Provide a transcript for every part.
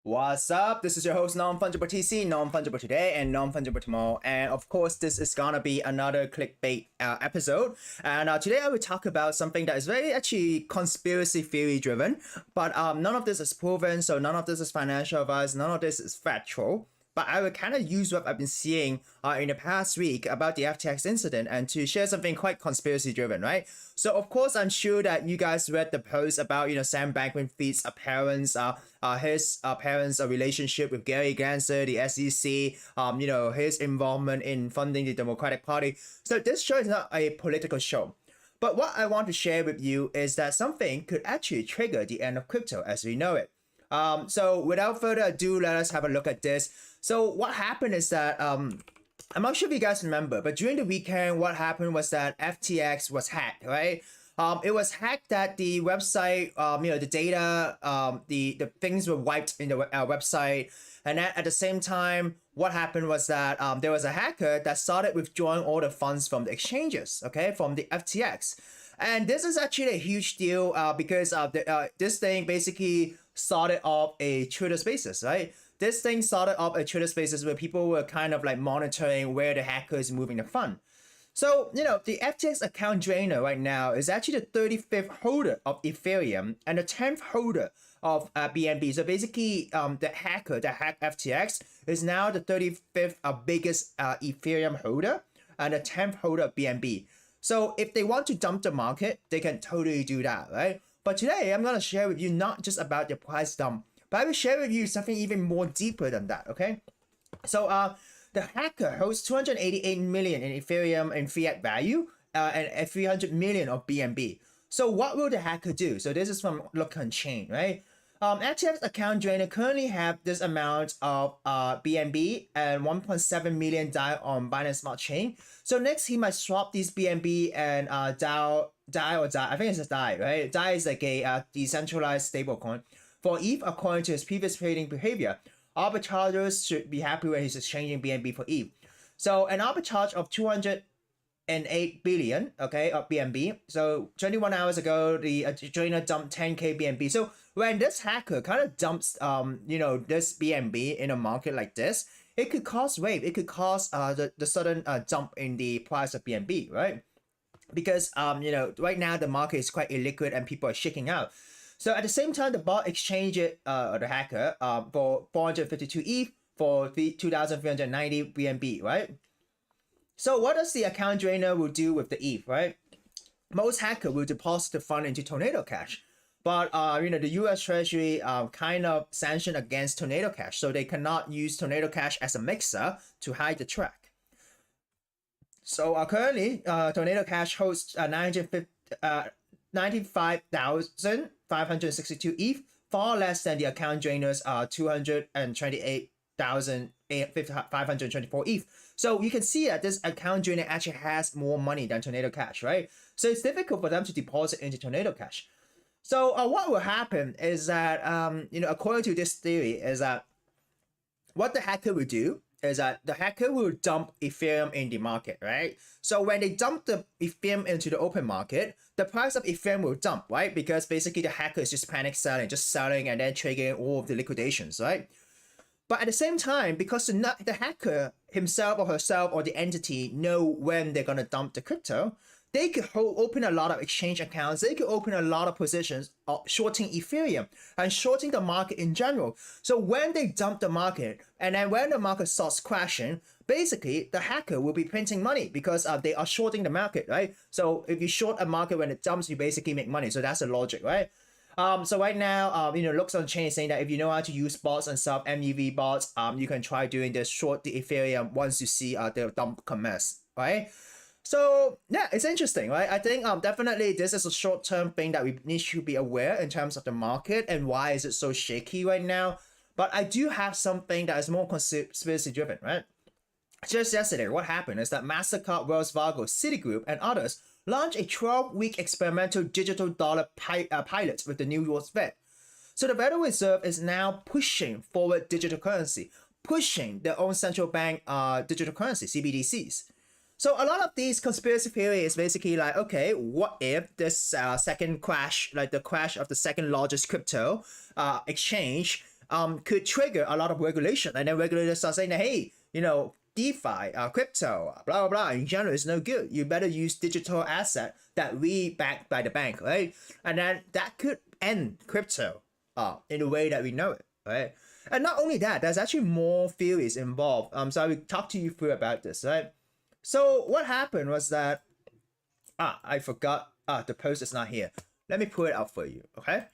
What's up? This is your host Non-Fungible TC, Non-Fungible Today and Non-Fungible Tomorrow. And of course, this is gonna be another clickbait episode. And today I will talk about something that is very actually conspiracy theory driven. But none of this is proven, so none of this is financial advice, none of this is factual. But I will kind of use what I've been seeing in the past week about the FTX incident and to share something quite conspiracy driven, right? So of course, I'm sure that you guys read the post about, Sam Bankman-Fried's parents, his parents' relationship with Gary Gensler, the SEC, his involvement in funding the Democratic Party. So this show is not a political show. But what I want to share with you is that something could actually trigger the end of crypto as we know it. So without further ado, let us have a look at this. So what happened is that I'm not sure if you guys remember, but during the weekend, what happened was that FTX was hacked, right? It was hacked that the website, the data, the things were wiped in the website, and then at the same time, what happened was that there was a hacker that started withdrawing all the funds from the exchanges, okay, from the FTX. And this is actually a huge deal because this thing basically started off a Twitter Spaces, right? This thing started off a Twitter Spaces where people were kind of like monitoring where the hacker is moving the fund. So, the FTX account drainer right now is actually the 35th holder of Ethereum and the 10th holder of BNB. So basically, the hacker that hacked FTX is now the 35th biggest Ethereum holder and the 10th holder of BNB. So if they want to dump the market, they can totally do that, right? But today, I'm going to share with you not just about the price dump, but I will share with you something even more deeper than that, okay? So the hacker holds 288 million in Ethereum and fiat value and 300 million of BNB. So what will the hacker do? So this is from Look Unchained, right? FTX account drainer currently have this amount of BNB and 1.7 million DAI on Binance Smart Chain. So next he might swap these BNB and DAI, I think it's a DAI, right? DAI is like a decentralized stablecoin for ETH according to his previous trading behavior. Arbitrageurs should be happy when he's exchanging BNB for ETH. So an arbitrage of 208 billion, okay, of BNB. So 21 hours ago, the drainer dumped 10k BNB. So when this hacker kind of dumps, this BNB in a market like this, it could cause wave. It could cause the sudden dump in the price of BNB, right? Because right now the market is quite illiquid and people are shaking out. So at the same time, the bot exchanged it, the hacker, for 452 ETH for 2,390 BNB, right? So what does the account drainer will do with the ETH, right? Most hacker will deposit the fund into Tornado Cash. But, the US Treasury kind of sanctioned against Tornado Cash. So they cannot use Tornado Cash as a mixer to hide the track. So currently, Tornado Cash hosts 95,562 ETH, far less than the account drainers 228,524 ETH. So you can see that this account drainer actually has more money than Tornado Cash, right? So it's difficult for them to deposit into Tornado Cash. So what will happen is that, according to this theory, is that what the hacker will do is that the hacker will dump Ethereum in the market, right? So when they dump the Ethereum into the open market, the price of Ethereum will dump, right? Because basically the hacker is just panic selling, just selling and then triggering all of the liquidations, right? But at the same time, because the hacker himself or herself or the entity know when they're going to dump the crypto, they could open a lot of exchange accounts. They could open a lot of positions of shorting Ethereum and shorting the market in general. So when they dump the market and then when the market starts crashing, basically the hacker will be printing money because they are shorting the market, right? So if you short a market when it dumps, you basically make money. So that's the logic, right? So right now, Looks Unchained is saying that if you know how to use bots and stuff, MEV bots, you can try doing this, short the Ethereum once you see the dump commence, right? So yeah, it's interesting, right? I think definitely this is a short-term thing that we need to be aware in terms of the market and why is it so shaky right now. But I do have something that is more conspiracy driven, right? Just yesterday, what happened is that MasterCard, Wells Fargo, Citigroup, and others launched a 12-week experimental digital dollar pilot with the New York Fed. So the Federal Reserve is now pushing forward digital currency, pushing their own central bank digital currency, CBDCs. So a lot of these conspiracy theory is basically like, okay, what if this second crash, like the crash of the second largest crypto exchange, could trigger a lot of regulation, and then regulators start saying that, hey, DeFi, crypto, blah blah blah, in general is no good. You better use digital asset that we backed by the bank, right? And then that could end crypto, in the way that we know it, right? And not only that, there's actually more theories involved. So I will talk to you through about this, right? So what happened was that, I forgot, the post is not here. Let me pull it out for you, okay?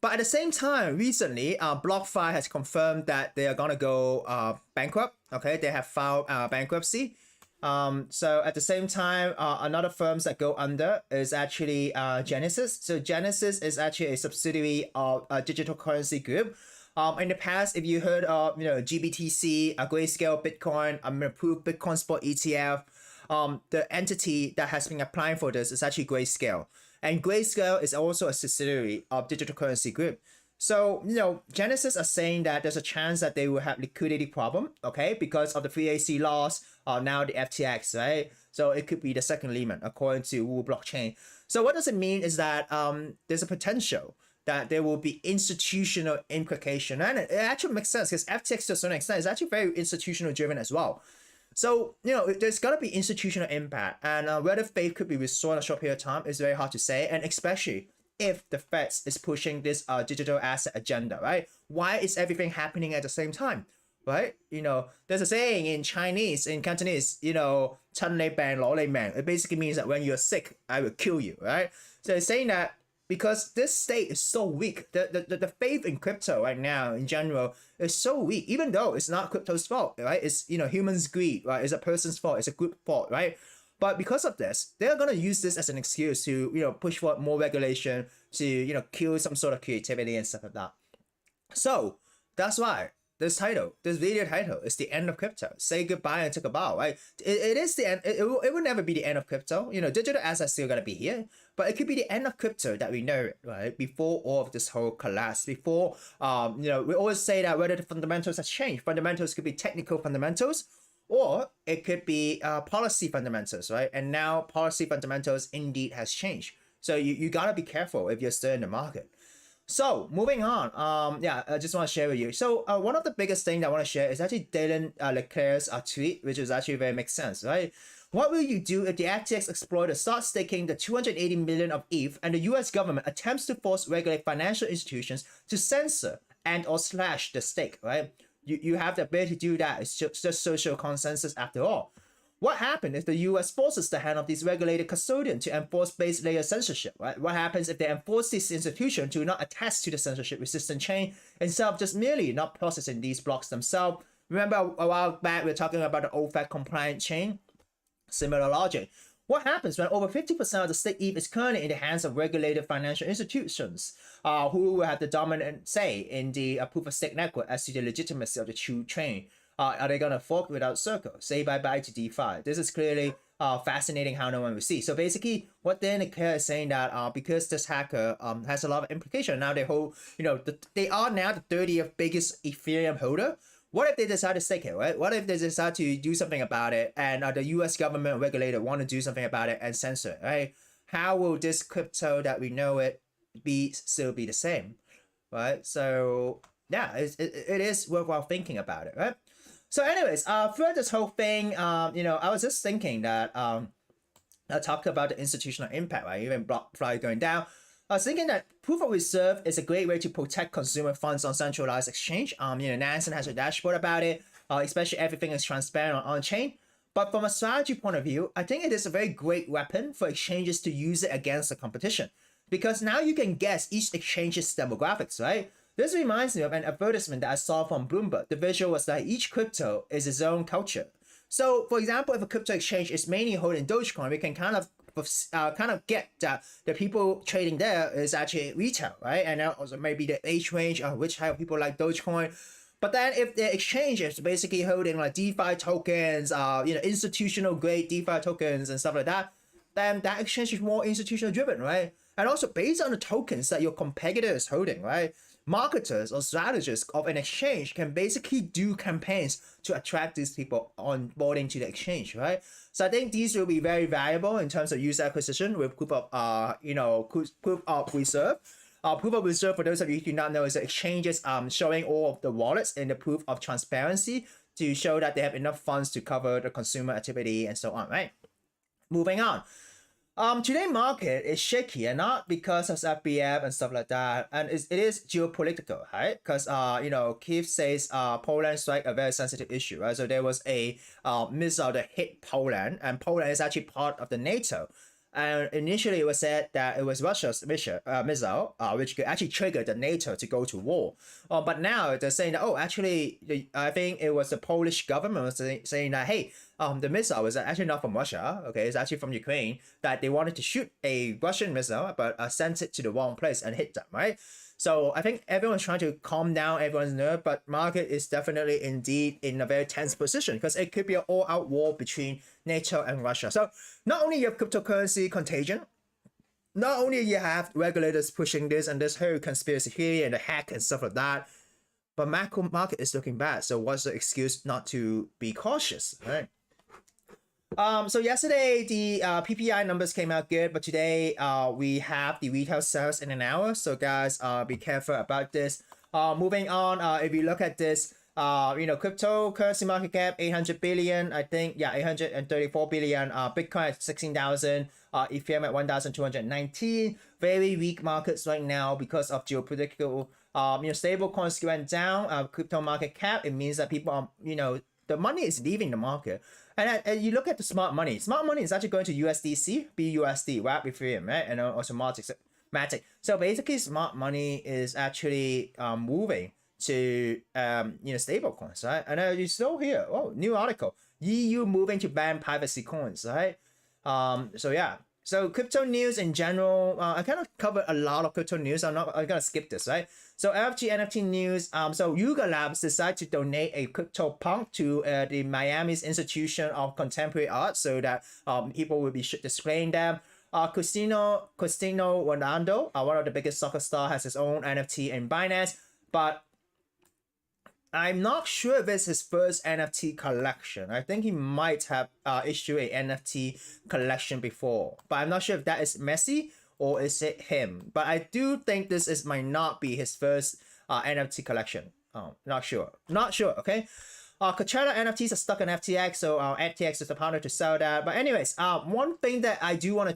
But at the same time, recently, BlockFi has confirmed that they are gonna go bankrupt. Okay, they have filed bankruptcy. So at the same time, another firms that go under is actually Genesis. So Genesis is actually a subsidiary of a digital currency group. In the past, if you heard of GBTC, Grayscale Bitcoin, approved Bitcoin Spot ETF, the entity that has been applying for this is actually Grayscale. And Grayscale is also a subsidiary of Digital Currency Group. So, Genesis are saying that there's a chance that they will have liquidity problem, okay, because of the 3AC loss, now the FTX, right? So it could be the second Lehman, according to Wu Blockchain. So what does it mean is that there's a potential that there will be institutional implication. And it actually makes sense because FTX to a certain extent is actually very institutional driven as well. So, there's got to be institutional impact, and whether faith could be restored in a short period of time is very hard to say, and especially if the Fed is pushing this digital asset agenda, right? Why is everything happening at the same time, right? There's a saying in Chinese, in Cantonese, 趁你病攞你命. It basically means that when you're sick, I will kill you, right? So it's saying that because this state is so weak, the faith in crypto right now in general is so weak, even though it's not crypto's fault, right? It's humans' greed, right? It's a person's fault, it's a group fault, right? But because of this, they're gonna use this as an excuse to push for more regulation, to kill some sort of creativity and stuff like that. So that's why this video title is the end of crypto. Say goodbye and take a bow, right? It is the end. It will never be the end of crypto. Digital assets still gonna be here, but it could be the end of crypto that we know it, right? Before all of this whole collapse, before we always say that whether the fundamentals has changed. Fundamentals could be technical fundamentals, or it could be policy fundamentals, right? And now policy fundamentals indeed has changed. So you gotta be careful if you're still in the market. So moving on, I just want to share with you. So one of the biggest things I want to share is actually Dylan Leclerc's tweet, which is actually very makes sense, right? What will you do if the FTX exploiter starts staking the 280 million of ETH and the US government attempts to force regulate financial institutions to censor and or slash the stake, right? You have the ability to do that. It's just social consensus after all. What happens if the US forces the hand of these regulated custodians to enforce base layer censorship, right? What happens if they enforce this institution to not attach to the censorship resistant chain instead of just merely not processing these blocks themselves? Remember a while back we were talking about the OFAC compliant chain? Similar logic. What happens when over 50% of the stake ETH is currently in the hands of regulated financial institutions who will have the dominant say in the proof of stake network as to the legitimacy of the true chain? Are they going to fork without circle? Say bye-bye to DeFi. This is clearly fascinating how no one will see. So basically, what Dan Leclerc is saying that because this hacker has a lot of implication, now they hold, they are now the 30th biggest Ethereum holder. What if they decide to stake it, right? What if they decide to do something about it and the US government regulator want to do something about it and censor it, right? How will this crypto that we know it still be the same, right? So yeah, it is worthwhile thinking about it, right? So anyways, throughout this whole thing, I was just thinking that I talked about the institutional impact, right? Even BlockFi going down. I was thinking that proof of reserve is a great way to protect consumer funds on centralized exchange. Nansen has a dashboard about it, especially everything is transparent on chain. But from a strategy point of view, I think it is a very great weapon for exchanges to use it against the competition. Because now you can guess each exchange's demographics, right? This reminds me of an advertisement that I saw from Bloomberg. The visual was that each crypto is its own culture. So, for example, if a crypto exchange is mainly holding Dogecoin, we can kind of get that the people trading there is actually retail, right? And also maybe the age range of which type of people like Dogecoin. But then if the exchange is basically holding like DeFi tokens, institutional grade DeFi tokens and stuff like that, then that exchange is more institutional driven, right? And also based on the tokens that your competitor is holding, right? Marketers or strategists of an exchange can basically do campaigns to attract these people onboarding to the exchange, right? So I think these will be very valuable in terms of user acquisition with proof of reserve. Proof of reserve, for those of you who do not know, is the exchanges showing all of the wallets in the proof of transparency to show that they have enough funds to cover the consumer activity and so on, right? Moving on. Today market is shaky, and not because of FBF and stuff like that, and it is geopolitical, right? Because Kiev says Poland strike a very sensitive issue, right? So there was a missile that hit Poland, and Poland is actually part of the NATO. And initially, it was said that it was Russia's missile, which could actually trigger the NATO to go to war. But now they're saying that, actually, I think it was the Polish government was saying that, hey, the missile is actually not from Russia. Okay, it's actually from Ukraine. That they wanted to shoot a Russian missile, but sent it to the wrong place and hit them, right? So I think everyone's trying to calm down everyone's nerve, but market is definitely indeed in a very tense position because it could be an all-out war between NATO and Russia. So not only you have cryptocurrency contagion, not only you have regulators pushing this and this whole conspiracy theory and the hack and stuff like that, but macro market is looking bad. So what's the excuse not to be cautious, right? So yesterday the PPI numbers came out good, but today we have the retail sales in an hour. So guys, be careful about this. Moving on, if you look at this, cryptocurrency market cap 800 billion, I think, yeah, 834 billion. Bitcoin at 16,000. Ethereum at 1,219. Very weak markets right now because of geopolitical. Stable coins went down. Crypto market cap, it means that people are, the money is leaving the market. And you look at the smart money. Smart money is actually going to USDC, BUSD, right? Ethereum, right? And also Matic. So basically, smart money is actually moving to stable coins, right? And you saw here, new article, EU moving to ban privacy coins, right? So yeah. So crypto news in general, I kind of covered a lot of crypto news. I'm gonna skip this, right? So NFT news. So Yuga Labs decided to donate a crypto punk to the Miami's Institution of Contemporary Art, so that people will be displaying them. Cristiano Ronaldo, one of the biggest soccer stars, has his own NFT in Binance, but I'm not sure if it's his first NFT collection. I think he might have issued a NFT collection before, but I'm not sure if that is Messi or is it him. But I do think this might not be his first NFT collection. Not sure. Okay. Coachella NFTs are stuck on FTX, so FTX is the partner to sell that. But anyways, one thing that I do want to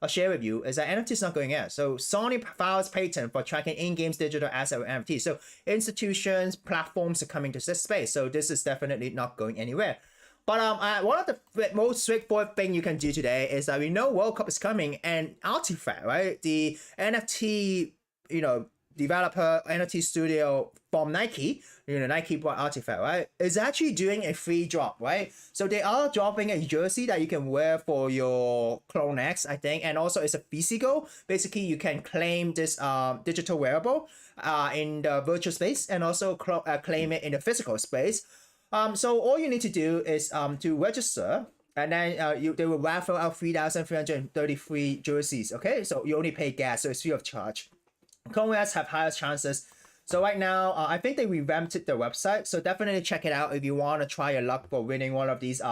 share with you is that NFT is not going out. So Sony files patent for tracking in-games digital asset with NFT. So institutions, platforms are coming to this space. So this is definitely not going anywhere. But one of the most straightforward thing you can do today is that we know World Cup is coming, and Artifact, right? The NFT, developer, NFT studio from Nike, Nike bought Artifact, right? Is actually doing a free drop, right? So they are dropping a jersey that you can wear for your Clone X, I think, and also it's a physical. Basically, you can claim this digital wearable in the virtual space and also claim it in the physical space. So all you need to do is to register, and then they will raffle out 3,333 jerseys. Okay, so you only pay gas, so it's free of charge. Congrats have higher chances. So right now, I think they revamped the website. So definitely check it out if you want to try your luck for winning one of these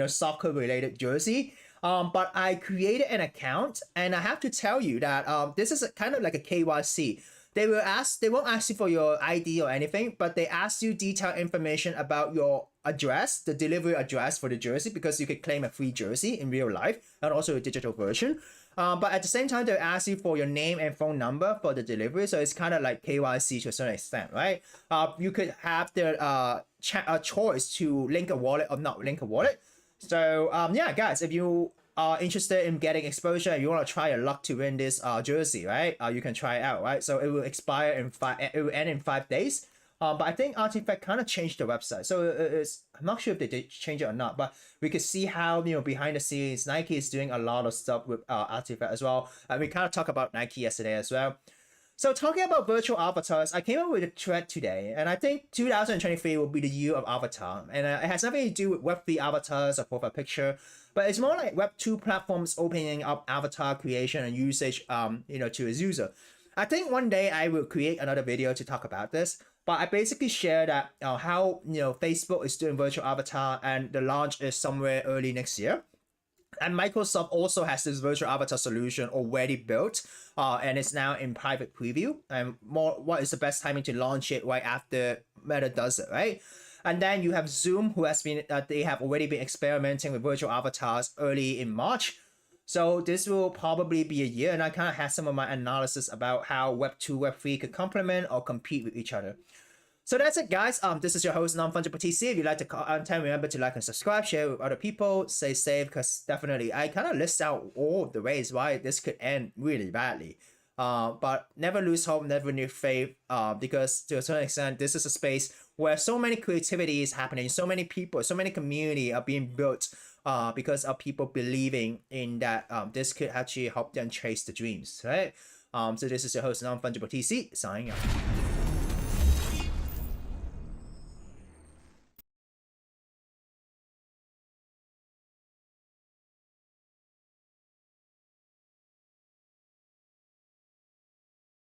soccer related jersey. But I created an account, and I have to tell you that this is kind of like a KYC. They won't ask you for your ID or anything, but they ask you detailed information about your address, the delivery address for the jersey, because you could claim a free jersey in real life and also a digital version. But at the same time, they ask you for your name and phone number for the delivery. So it's kind of like KYC to a certain extent, right? You could have the choice to link a wallet or not link a wallet. So yeah, guys, if you are interested in getting exposure and you want to try your luck to win this jersey, right? You can try it out, right? So it will expire it will end in 5 days. But I think Artifact kind of changed the website, so I'm not sure if they did change it or not. But we could see how behind the scenes, Nike is doing a lot of stuff with Artifact as well, and we kind of talked about Nike yesterday as well. So talking about virtual avatars, I came up with a thread today, and I think 2023 will be the year of avatar, and it has nothing to do with Web3 avatars or profile picture, but it's more like Web2 platforms opening up avatar creation and usage, to its user. I think one day I will create another video to talk about this. But I basically share that how Facebook is doing virtual avatar, and the launch is somewhere early next year. And Microsoft also has this virtual avatar solution already built, and it's now in private preview. And what is the best timing to launch it right after Meta does it, right? And then you have Zoom, who has been they have already been experimenting with virtual avatars early in March. So this will probably be a year, and I kind of had some of my analysis about how Web 2, Web 3 could complement or compete with each other. So that's it, guys. This is your host, Non-Fungible TC. If you like the content, remember to like and subscribe, share with other people, stay safe, because definitely I kind of list out all the ways why this could end really badly. But never lose hope, never lose faith, because to a certain extent, this is a space where so many creativity is happening, so many people, so many community are being built because of people believing in that this could actually help them chase the dreams, right? So this is your host, Non-Fungible TC, signing out.